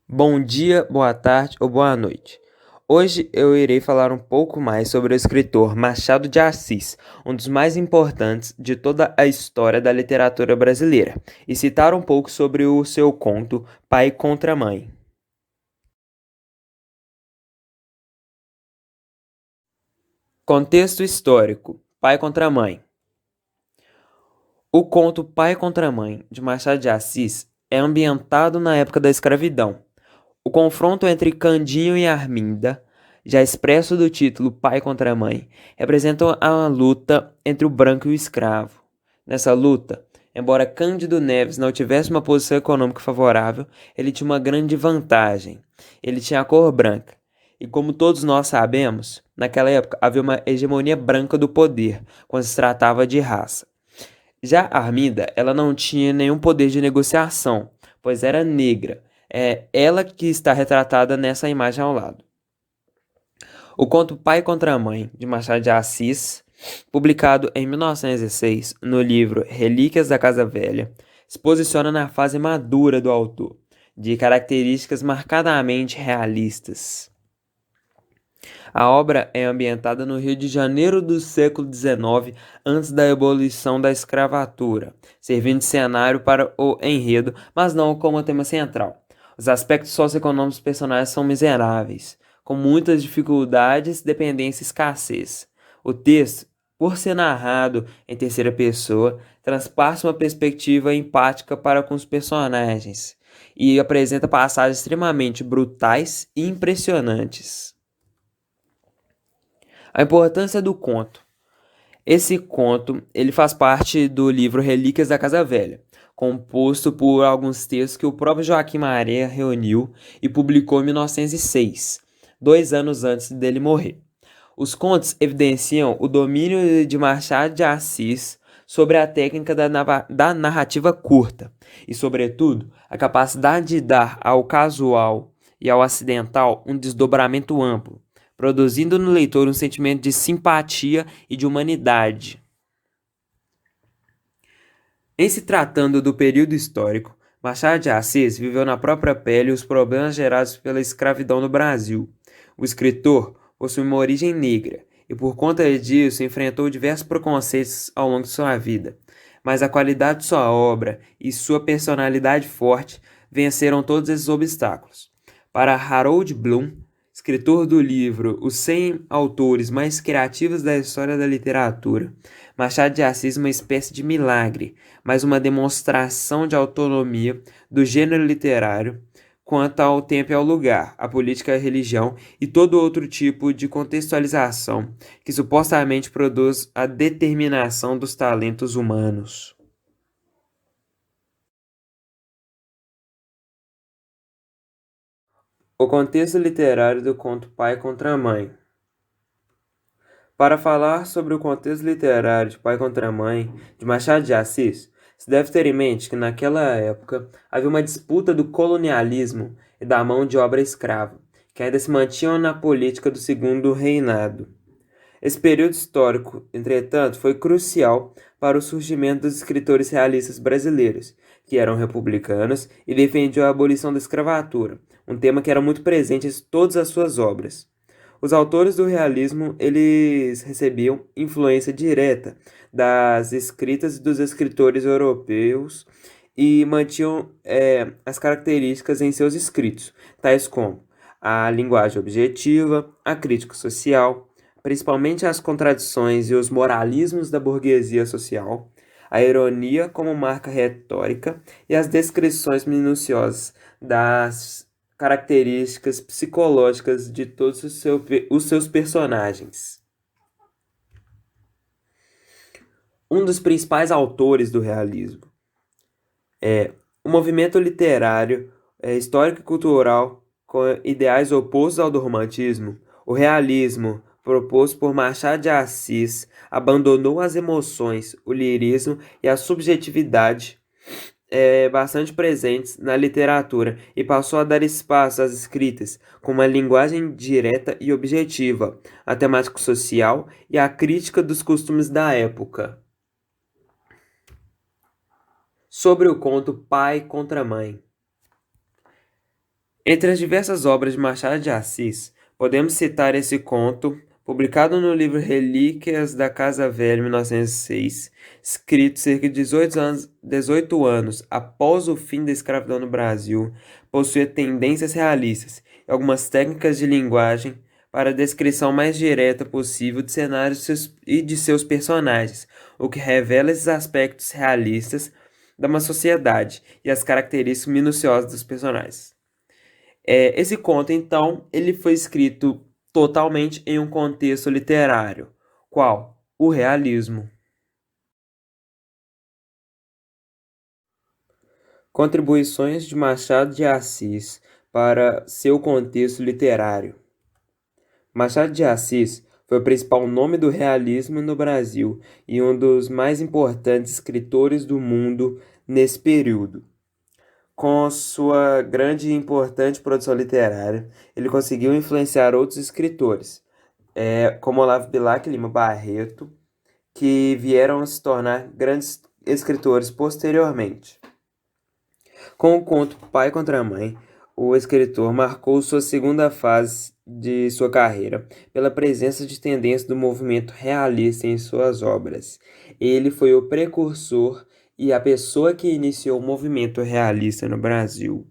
Bom dia, boa tarde ou boa noite. Hoje eu irei falar um pouco mais sobre o escritor Machado de Assis, um dos mais importantes de toda a história da literatura brasileira, e citar um pouco sobre o seu conto Pai contra Mãe. Contexto histórico: Pai contra Mãe. O conto Pai contra Mãe, de Machado de Assis, é ambientado na época da escravidão. O confronto entre Candinho e Arminda, já expresso do título Pai contra Mãe, representa a luta entre o branco e o escravo. Nessa luta, embora Cândido Neves não tivesse uma posição econômica favorável, ele tinha uma grande vantagem. Ele tinha a cor branca. E como todos nós sabemos, naquela época havia uma hegemonia branca do poder, quando se tratava de raça. Já Arminda, ela não tinha nenhum poder de negociação, pois era negra. É ela que está retratada nessa imagem ao lado. O conto Pai contra a Mãe, de Machado de Assis, publicado em 1906 no livro Relíquias da Casa Velha, se posiciona na fase madura do autor, de características marcadamente realistas. A obra é ambientada no Rio de Janeiro do século XIX, antes da abolição da escravatura, servindo de cenário para o enredo, mas não como tema central. Os aspectos socioeconômicos dos personagens são miseráveis, com muitas dificuldades, dependência e escassez. O texto, por ser narrado em terceira pessoa, transpassa uma perspectiva empática para com os personagens e apresenta passagens extremamente brutais e impressionantes. A importância do conto. Esse conto, ele faz parte do livro Relíquias da Casa Velha, composto por alguns textos que o próprio Joaquim Maria reuniu e publicou em 1906, 2 anos antes dele morrer. Os contos evidenciam o domínio de Machado de Assis sobre a técnica da narrativa curta e, sobretudo, a capacidade de dar ao casual e ao acidental um desdobramento amplo, produzindo no leitor um sentimento de simpatia e de humanidade. Em se tratando do período histórico, Machado de Assis viveu na própria pele os problemas gerados pela escravidão no Brasil. O escritor possui uma origem negra e, por conta disso, enfrentou diversos preconceitos ao longo de sua vida. Mas a qualidade de sua obra e sua personalidade forte venceram todos esses obstáculos. Para Harold Bloom, escritor do livro Os 100 Autores Mais Criativos da História da Literatura, Machado de Assis é uma espécie de milagre, mas uma demonstração de autonomia do gênero literário quanto ao tempo e ao lugar, a política, a religião e todo outro tipo de contextualização que supostamente produz a determinação dos talentos humanos. O contexto literário do conto Pai contra Mãe. Para falar sobre o contexto literário de Pai contra Mãe, de Machado de Assis, se deve ter em mente que naquela época havia uma disputa do colonialismo e da mão de obra escrava, que ainda se mantinham na política do segundo reinado. Esse período histórico, entretanto, foi crucial para o surgimento dos escritores realistas brasileiros, que eram republicanos e defendiam a abolição da escravatura, um tema que era muito presente em todas as suas obras. Os autores do realismo, eles recebiam influência direta das escritas dos escritores europeus e mantinham as características em seus escritos, tais como a linguagem objetiva, a crítica social, principalmente as contradições e os moralismos da burguesia social, a ironia como marca retórica e as descrições minuciosas das características psicológicas de todos os seus personagens. Um dos principais autores do realismo é o movimento literário, histórico e cultural com ideais opostos ao do romantismo. O realismo, proposto por Machado de Assis, abandonou as emoções, o lirismo e a subjetividade bastante presentes na literatura e passou a dar espaço às escritas com uma linguagem direta e objetiva, a temática social e a crítica dos costumes da época. Sobre o conto Pai contra Mãe. Entre as diversas obras de Machado de Assis, podemos citar esse conto, publicado no livro Relíquias da Casa Velha, 1906, escrito cerca de 18 anos após o fim da escravidão no Brasil, possuía tendências realistas e algumas técnicas de linguagem para a descrição mais direta possível de cenários e de seus personagens, o que revela esses aspectos realistas de uma sociedade e as características minuciosas dos personagens. Esse conto, então, ele foi escrito totalmente em um contexto literário. Qual? O realismo. Contribuições de Machado de Assis para seu contexto literário. Machado de Assis foi o principal nome do realismo no Brasil e um dos mais importantes escritores do mundo nesse período. Com sua grande e importante produção literária, ele conseguiu influenciar outros escritores, como Olavo Bilac Lima Barreto, que vieram a se tornar grandes escritores posteriormente. Com o conto Pai contra Mãe, o escritor marcou sua segunda fase de sua carreira pela presença de tendências do movimento realista em suas obras. Ele foi o precursor e a pessoa que iniciou o movimento realista no Brasil.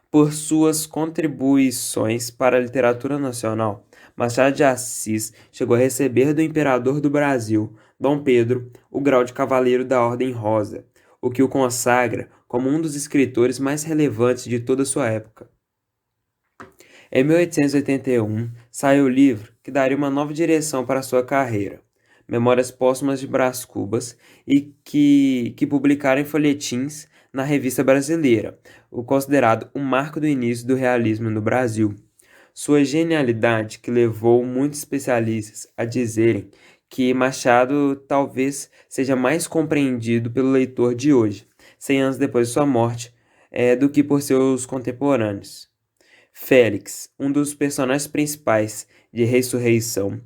Por suas contribuições para a literatura nacional, Machado de Assis chegou a receber do imperador do Brasil, Dom Pedro, o grau de Cavaleiro da Ordem Rosa, o que o consagra como um dos escritores mais relevantes de toda a sua época. Em 1881, saiu o livro que daria uma nova direção para sua carreira, Memórias Póstumas de Brás Cubas, e que publicaram em folhetins na Revista Brasileira, o considerado o marco do início do realismo no Brasil. Sua genialidade que levou muitos especialistas a dizerem que Machado talvez seja mais compreendido pelo leitor de hoje, 100 anos depois de sua morte, do que por seus contemporâneos. Félix, um dos personagens principais de Ressurreição,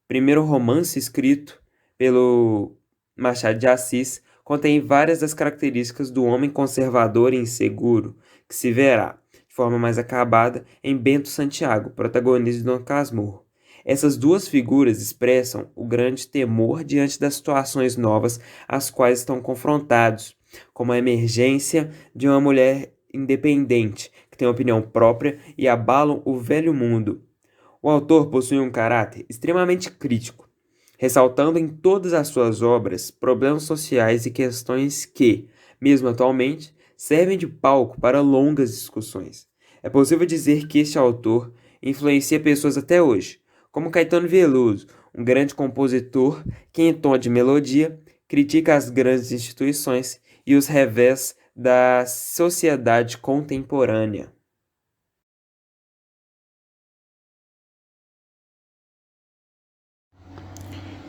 primeiro romance escrito pelo Machado de Assis, contém várias das características do homem conservador e inseguro que se verá, de forma mais acabada, em Bento Santiago, protagonista de Dom Casmurro. Essas duas figuras expressam o grande temor diante das situações novas às quais estão confrontados, como a emergência de uma mulher independente, que tem opinião própria e abalam o velho mundo. O autor possui um caráter extremamente crítico, ressaltando em todas as suas obras problemas sociais e questões que, mesmo atualmente, servem de palco para longas discussões. É possível dizer que este autor influencia pessoas até hoje, como Caetano Veloso, um grande compositor que, em tom de melodia, critica as grandes instituições e os revés da sociedade contemporânea.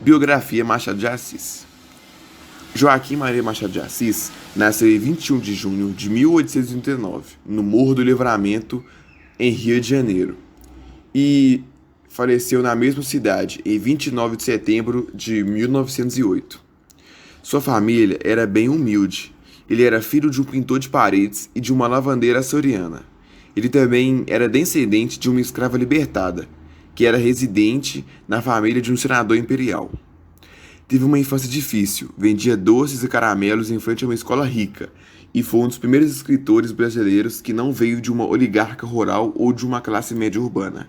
Biografia Machado de Assis. Joaquim Maria Machado de Assis nasceu em 21 de junho de 1839, no Morro do Livramento, em Rio de Janeiro, e faleceu na mesma cidade em 29 de setembro de 1908. Sua família era bem humilde. Ele era filho de um pintor de paredes e de uma lavandeira açoriana. Ele também era descendente de uma escrava libertada, que era residente na família de um senador imperial. Teve uma infância difícil, vendia doces e caramelos em frente a uma escola rica, e foi um dos primeiros escritores brasileiros que não veio de uma oligarca rural ou de uma classe média urbana.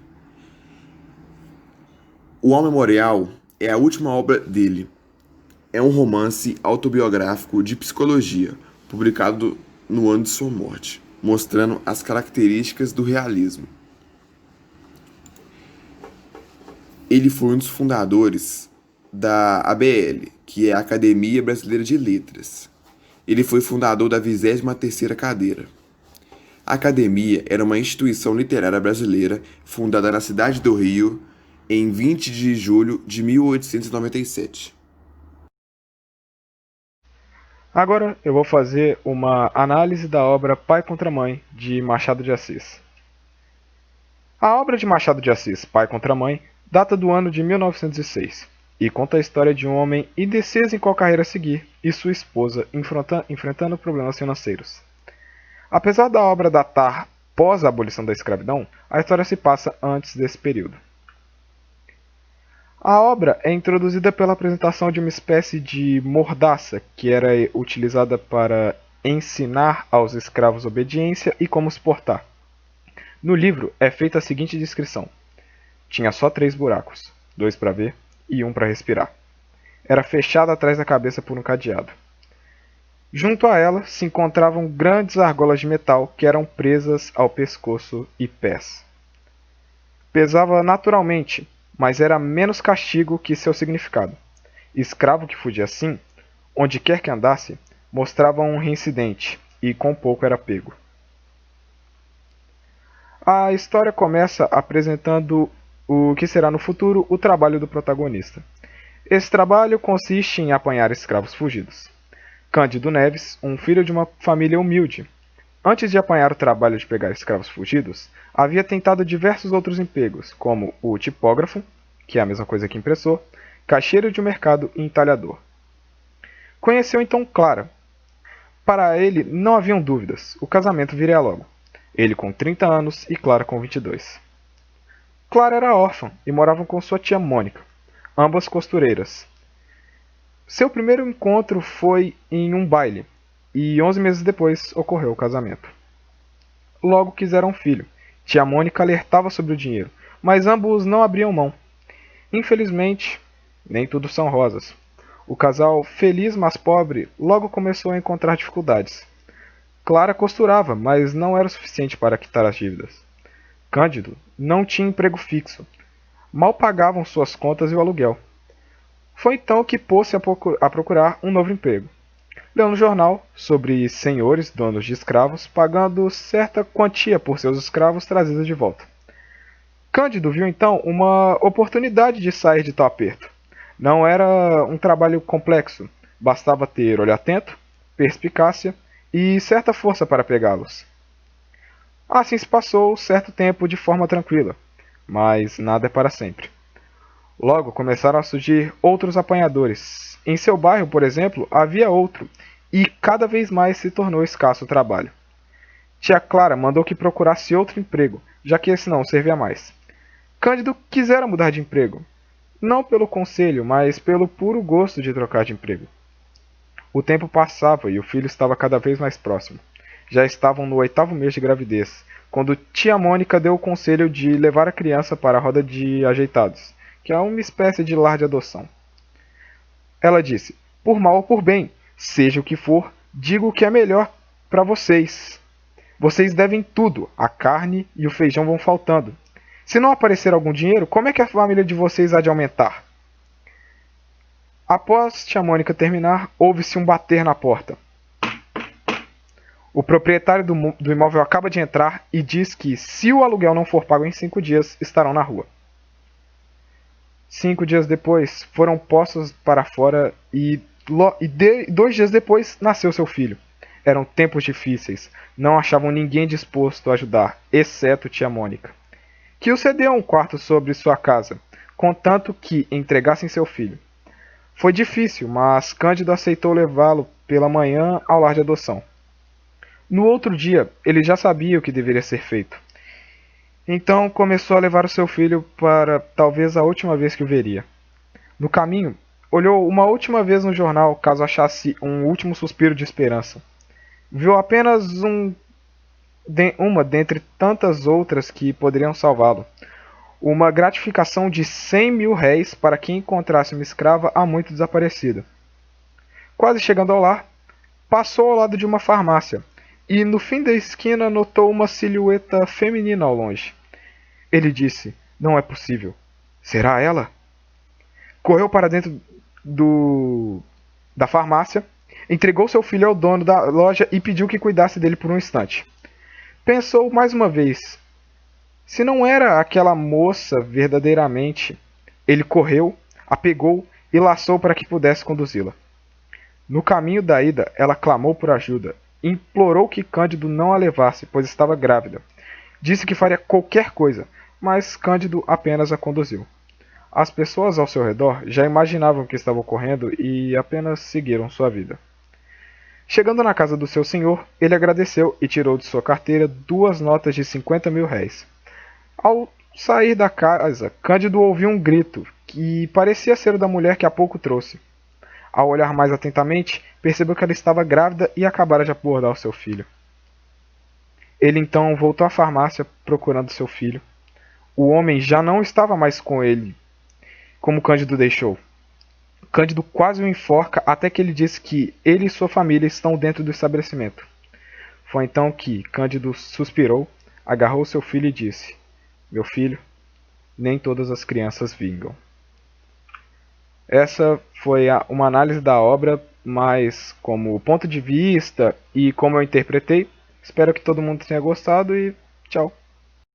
O Homem Memorial é a última obra dele. É um romance autobiográfico de psicologia, publicado no ano de sua morte, mostrando as características do realismo. Ele foi um dos fundadores da ABL, que é a Academia Brasileira de Letras. Ele foi fundador da 23ª cadeira. A Academia era uma instituição literária brasileira fundada na cidade do Rio em 20 de julho de 1897. Agora eu vou fazer uma análise da obra Pai contra Mãe, de Machado de Assis. A obra de Machado de Assis, Pai contra Mãe, data do ano de 1906 e conta a história de um homem indeciso em qual carreira seguir e sua esposa enfrentando problemas financeiros. Apesar da obra datar pós a abolição da escravidão, a história se passa antes desse período. A obra é introduzida pela apresentação de uma espécie de mordaça que era utilizada para ensinar aos escravos obediência e como se portar. No livro é feita a seguinte descrição: tinha só 3 buracos, 2 para ver e 1 para respirar. Era fechada atrás da cabeça por um cadeado. Junto a ela se encontravam grandes argolas de metal que eram presas ao pescoço e pés. Pesava naturalmente, mas era menos castigo que seu significado. Escravo que fugia assim, onde quer que andasse, mostrava um reincidente e com pouco era pego. A história começa apresentando o que será no futuro o trabalho do protagonista. Esse trabalho consiste em apanhar escravos fugidos. Cândido Neves, um filho de uma família humilde, antes de apanhar o trabalho de pegar escravos fugidos, havia tentado diversos outros empregos, como o tipógrafo, que é a mesma coisa que impressor, caixeiro de mercado e entalhador. Conheceu então Clara. Para ele não haviam dúvidas, o casamento viria logo. Ele com 30 anos e Clara com 22. Clara era órfã e morava com sua tia Mônica, ambas costureiras. Seu primeiro encontro foi em um baile, e 11 meses depois ocorreu o casamento. Logo quiseram um filho. Tia Mônica alertava sobre o dinheiro, mas ambos não abriam mão. Infelizmente, nem tudo são rosas. O casal, feliz mas pobre, logo começou a encontrar dificuldades. Clara costurava, mas não era o suficiente para quitar as dívidas. Cândido não tinha emprego fixo. Mal pagavam suas contas e o aluguel. Foi então que pôs-se a procurar um novo emprego. Leu no jornal sobre senhores donos de escravos pagando certa quantia por seus escravos trazidos de volta. Cândido viu então uma oportunidade de sair de tal aperto. Não era um trabalho complexo, bastava ter olho atento, perspicácia e certa força para pegá-los. Assim se passou certo tempo de forma tranquila, mas nada é para sempre. Logo começaram a surgir outros apanhadores. Em seu bairro, por exemplo, havia outro, e cada vez mais se tornou escasso o trabalho. Tia Clara mandou que procurasse outro emprego, já que esse não servia mais. Cândido quisera mudar de emprego, não pelo conselho, mas pelo puro gosto de trocar de emprego. O tempo passava e o filho estava cada vez mais próximo. Já estavam no 8º mês de gravidez, quando tia Mônica deu o conselho de levar a criança para a roda de ajeitados, que é uma espécie de lar de adoção. Ela disse: por mal ou por bem, seja o que for, digo o que é melhor para vocês. Vocês devem tudo, a carne e o feijão vão faltando. Se não aparecer algum dinheiro, como é que a família de vocês há de aumentar? Após tia Mônica terminar, houve-se um bater na porta. O proprietário do imóvel acaba de entrar e diz que, se o aluguel não for pago em 5 dias, estarão na rua. 5 dias depois, foram postos para fora e 2 dias depois, nasceu seu filho. Eram tempos difíceis. Não achavam ninguém disposto a ajudar, exceto tia Mônica, que o cedeu um quarto sobre sua casa, contanto que entregassem seu filho. Foi difícil, mas Cândido aceitou levá-lo pela manhã ao lar de adoção. No outro dia, ele já sabia o que deveria ser feito. Então começou a levar o seu filho para talvez a última vez que o veria. No caminho, olhou uma última vez no jornal caso achasse um último suspiro de esperança. Viu apenas uma dentre tantas outras que poderiam salvá-lo. Uma gratificação de 100 mil réis para quem encontrasse uma escrava há muito desaparecida. Quase chegando ao lar, passou ao lado de uma farmácia e no fim da esquina notou uma silhueta feminina ao longe. Ele disse: não é possível. Será ela? Correu para dentro da farmácia, entregou seu filho ao dono da loja e pediu que cuidasse dele por um instante. Pensou mais uma vez: se não era aquela moça verdadeiramente, ele correu, a pegou e laçou para que pudesse conduzi-la. No caminho da ida, ela clamou por ajuda, implorou que Cândido não a levasse, pois estava grávida. Disse que faria qualquer coisa, mas Cândido apenas a conduziu. As pessoas ao seu redor já imaginavam o que estava ocorrendo e apenas seguiram sua vida. Chegando na casa do seu senhor, ele agradeceu e tirou de sua carteira 2 notas de 50.000 réis. Ao sair da casa, Cândido ouviu um grito, que parecia ser o da mulher que há pouco trouxe. Ao olhar mais atentamente, percebeu que ela estava grávida e acabara de abordar o seu filho. Ele então voltou à farmácia procurando seu filho. O homem já não estava mais com ele, como Cândido deixou. Cândido quase o enforca até que ele disse que ele e sua família estão dentro do estabelecimento. Foi então que Cândido suspirou, agarrou seu filho e disse: "Meu filho, nem todas as crianças vingam." Essa foi uma análise da obra, mas como ponto de vista e como eu interpretei. Espero que todo mundo tenha gostado e tchau.